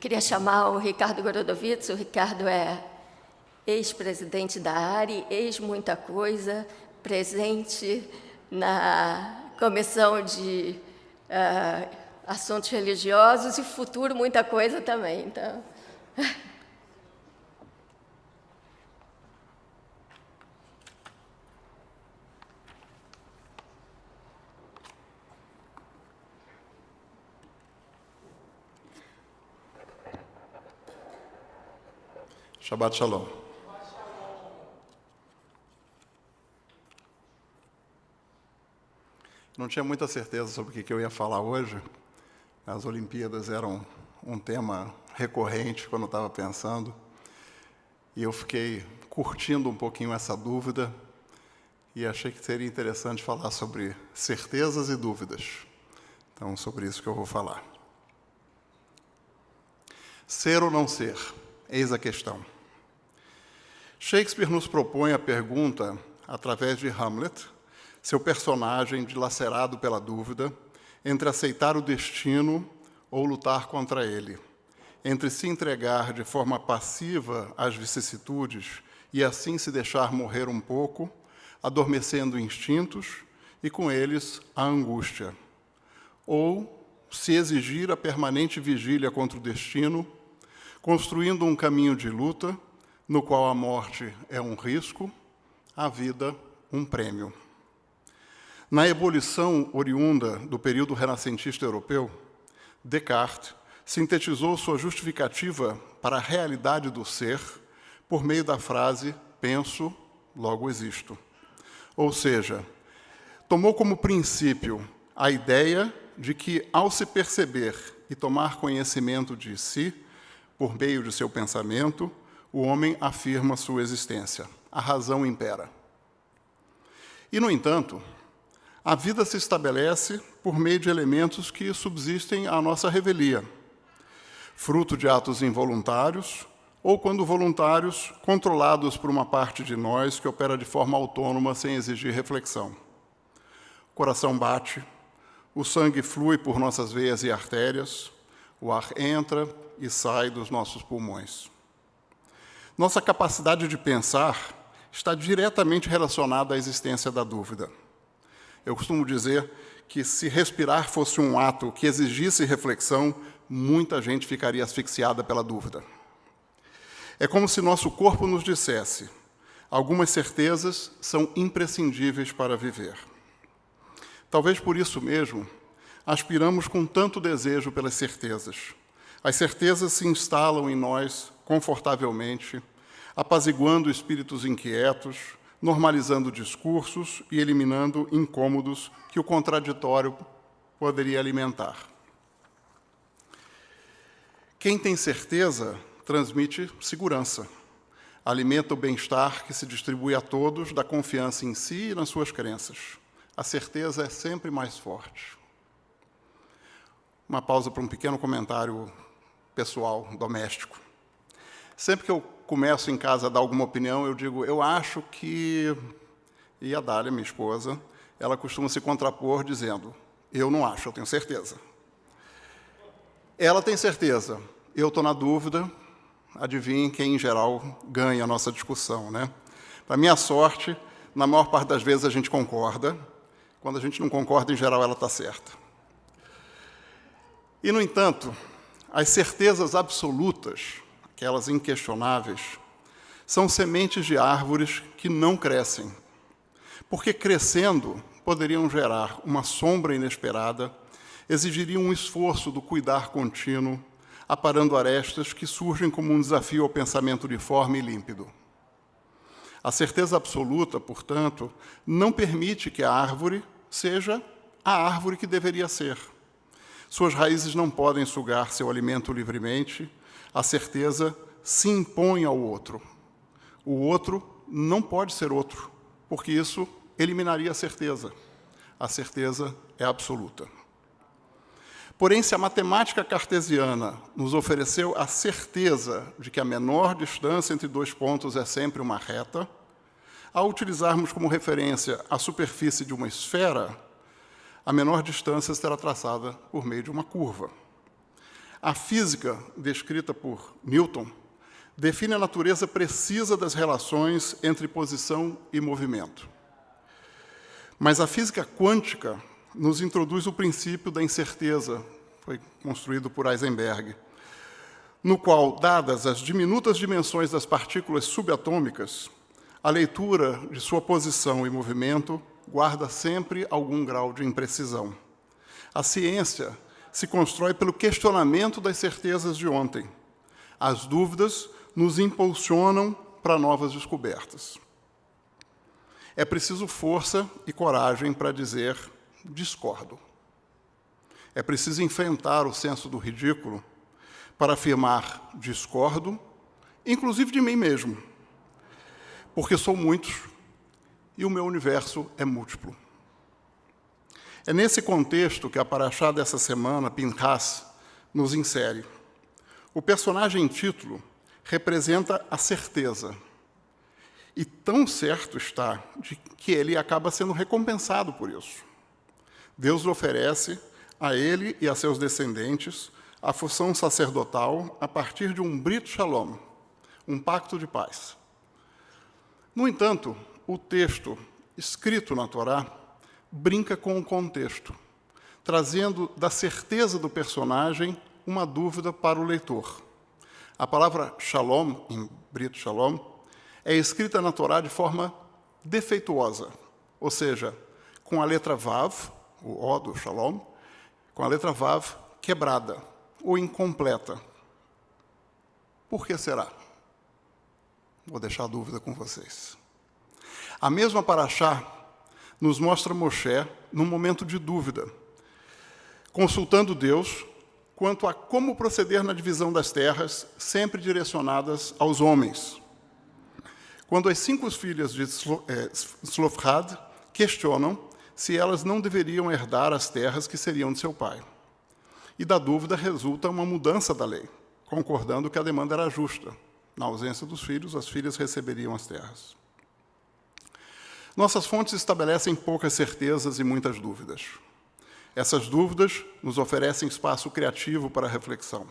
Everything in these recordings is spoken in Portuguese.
Queria chamar o Ricardo Gorodovitz. O Ricardo é ex-presidente da ARI, ex-muita coisa, presente na comissão de assuntos religiosos e futuro muita coisa também. Então... Shabbat Shalom. Não tinha muita certeza sobre o que eu ia falar hoje. As Olimpíadas eram um tema recorrente quando eu estava pensando. E eu fiquei curtindo um pouquinho essa dúvida e achei que seria interessante falar sobre certezas e dúvidas. Então, sobre isso que eu vou falar. Ser ou não ser? Eis a questão. Shakespeare nos propõe a pergunta, através de Hamlet, seu personagem dilacerado pela dúvida, entre aceitar o destino ou lutar contra ele, entre se entregar de forma passiva às vicissitudes e assim se deixar morrer um pouco, adormecendo instintos e com eles a angústia, ou se exigir a permanente vigília contra o destino, construindo um caminho de luta, no qual a morte é um risco, a vida um prêmio. Na ebulição oriunda do período renascentista europeu, Descartes sintetizou sua justificativa para a realidade do ser por meio da frase penso, logo existo. Ou seja, tomou como princípio a ideia de que, ao se perceber e tomar conhecimento de si, por meio de seu pensamento, o homem afirma sua existência. A razão impera. E, no entanto, a vida se estabelece por meio de elementos que subsistem à nossa revelia, fruto de atos involuntários ou, quando voluntários, controlados por uma parte de nós que opera de forma autônoma sem exigir reflexão. O coração bate, o sangue flui por nossas veias e artérias, o ar entra e sai dos nossos pulmões. Nossa capacidade de pensar está diretamente relacionada à existência da dúvida. Eu costumo dizer que, se respirar fosse um ato que exigisse reflexão, muita gente ficaria asfixiada pela dúvida. É como se nosso corpo nos dissesse: algumas certezas são imprescindíveis para viver. Talvez por isso mesmo, aspiramos com tanto desejo pelas certezas. As certezas se instalam em nós confortavelmente, apaziguando espíritos inquietos, normalizando discursos e eliminando incômodos que o contraditório poderia alimentar. Quem tem certeza transmite segurança, alimenta o bem-estar que se distribui a todos da confiança em si e nas suas crenças. A certeza é sempre mais forte. Uma pausa para um pequeno comentário pessoal, doméstico. Sempre que eu começo em casa a dar alguma opinião, eu digo, eu acho que... E a Dália, minha esposa, ela costuma se contrapor dizendo, eu não acho, eu tenho certeza. Ela tem certeza, eu estou na dúvida, adivinhem quem, em geral, ganha a nossa discussão, né? Para minha sorte, na maior parte das vezes a gente concorda, quando a gente não concorda, em geral, ela está certa. E, no entanto, as certezas absolutas, aquelas inquestionáveis, são sementes de árvores que não crescem, porque crescendo poderiam gerar uma sombra inesperada, exigiriam um esforço do cuidar contínuo, aparando arestas que surgem como um desafio ao pensamento uniforme e límpido. A certeza absoluta, portanto, não permite que a árvore seja a árvore que deveria ser. Suas raízes não podem sugar seu alimento livremente. A certeza se impõe ao outro. O outro não pode ser outro, porque isso eliminaria a certeza. A certeza é absoluta. Porém, se a matemática cartesiana nos ofereceu a certeza de que a menor distância entre dois pontos é sempre uma reta, ao utilizarmos como referência a superfície de uma esfera, a menor distância será traçada por meio de uma curva. A física, descrita por Newton, define a natureza precisa das relações entre posição e movimento. Mas a física quântica nos introduz o princípio da incerteza, foi construído por Heisenberg, no qual, dadas as diminutas dimensões das partículas subatômicas, a leitura de sua posição e movimento guarda sempre algum grau de imprecisão. A ciência se constrói pelo questionamento das certezas de ontem. As dúvidas nos impulsionam para novas descobertas. É preciso força e coragem para dizer discordo. É preciso enfrentar o senso do ridículo para afirmar discordo, inclusive de mim mesmo, porque sou muitos e o meu universo é múltiplo. É nesse contexto que a paraxá dessa semana, Pinchas, nos insere. O personagem em título representa a certeza. E tão certo está de que ele acaba sendo recompensado por isso. Deus lhe oferece a ele e a seus descendentes a função sacerdotal a partir de um Brit Shalom, um pacto de paz. No entanto, o texto escrito na Torá brinca com o contexto, trazendo da certeza do personagem uma dúvida para o leitor. A palavra Shalom, em Brit Shalom, é escrita na Torá de forma defeituosa, ou seja, com a letra Vav, o O do Shalom, com a letra Vav quebrada ou incompleta. Por que será? Vou deixar a dúvida com vocês. A mesma paraxá nos mostra Moshe num momento de dúvida, consultando Deus quanto a como proceder na divisão das terras, sempre direcionadas aos homens. Quando as 5 filhas de Slofhad questionam se elas não deveriam herdar as terras que seriam de seu pai. E da dúvida resulta uma mudança da lei, concordando que a demanda era justa. Na ausência dos filhos, as filhas receberiam as terras. Nossas fontes estabelecem poucas certezas e muitas dúvidas. Essas dúvidas nos oferecem espaço criativo para a reflexão.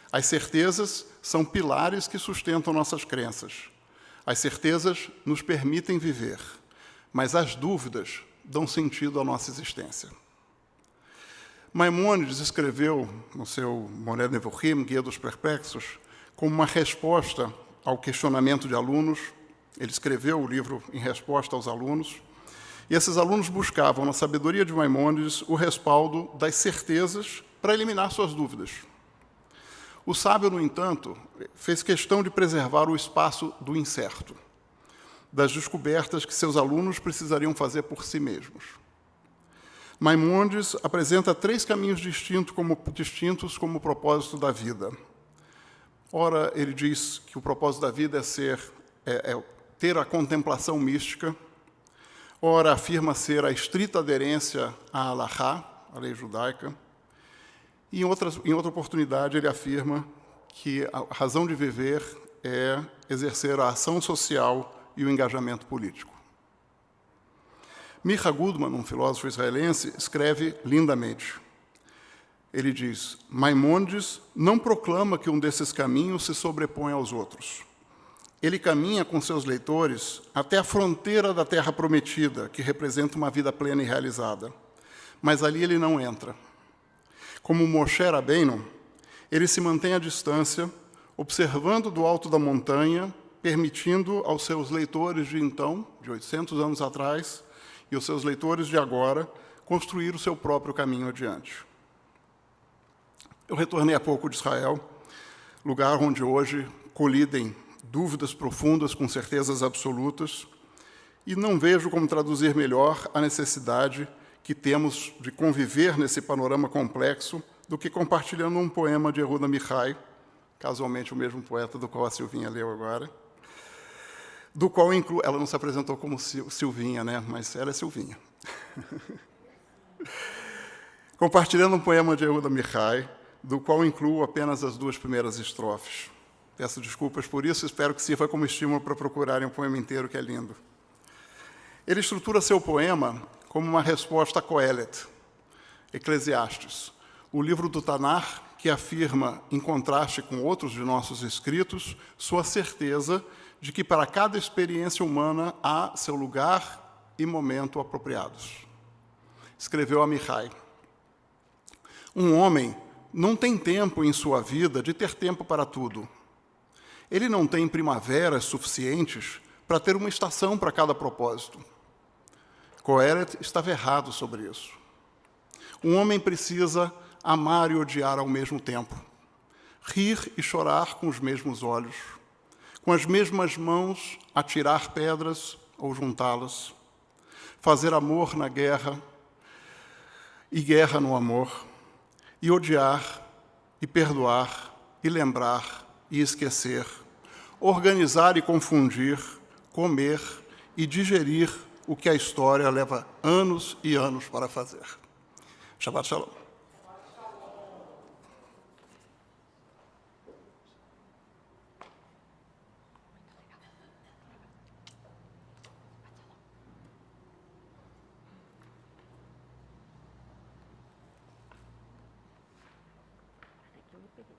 As certezas são pilares que sustentam nossas crenças. As certezas nos permitem viver, mas as dúvidas dão sentido à nossa existência. Maimônides escreveu no seu Moreh Nevuchim, Guia dos Perplexos, como uma resposta ao questionamento de alunos. Ele escreveu o livro em resposta aos alunos, e esses alunos buscavam, na sabedoria de Maimônides, o respaldo das certezas para eliminar suas dúvidas. O sábio, no entanto, fez questão de preservar o espaço do incerto, das descobertas que seus alunos precisariam fazer por si mesmos. Maimônides apresenta 3 caminhos distintos como o propósito da vida. Ora, ele diz que o propósito da vida é ter a contemplação mística. Ora, afirma ser a estrita aderência à Halachá, a lei judaica. E em outra oportunidade, ele afirma que a razão de viver é exercer a ação social e o engajamento político. Micha Goodman, um filósofo israelense, escreve lindamente. Ele diz: Maimônides não proclama que um desses caminhos se sobrepõe aos outros. Ele caminha com seus leitores até a fronteira da Terra Prometida, que representa uma vida plena e realizada. Mas ali ele não entra. Como Moshe Rabbeinu, ele se mantém à distância, observando do alto da montanha, permitindo aos seus leitores de então, de 800 anos atrás, e os seus leitores de agora, construir o seu próprio caminho adiante. Eu retornei há pouco de Israel, lugar onde hoje colidem dúvidas profundas com certezas absolutas, e não vejo como traduzir melhor a necessidade que temos de conviver nesse panorama complexo do que compartilhando um poema de Yehuda Mihai, casualmente o mesmo poeta do qual a Silvinha leu agora, do qual ela não se apresentou como Silvinha, né? Mas ela é Silvinha. Compartilhando um poema de Yehuda Mihai, do qual incluo apenas as 2 primeiras estrofes. Peço desculpas por isso, espero que sirva como estímulo para procurarem o poema inteiro, que é lindo. Ele estrutura seu poema como uma resposta a Coelet, Eclesiastes, o livro do Tanar que afirma, em contraste com outros de nossos escritos, sua certeza de que para cada experiência humana há seu lugar e momento apropriados. Escreveu Amichai: um homem não tem tempo em sua vida de ter tempo para tudo. Ele não tem primaveras suficientes para ter uma estação para cada propósito. Coeret estava errado sobre isso. Um homem precisa amar e odiar ao mesmo tempo, rir e chorar com os mesmos olhos, com as mesmas mãos atirar pedras ou juntá-las, fazer amor na guerra e guerra no amor, e odiar e perdoar e lembrar e esquecer, organizar e confundir, comer e digerir o que a história leva anos e anos para fazer. Shabbat Shalom. Eu me perdi.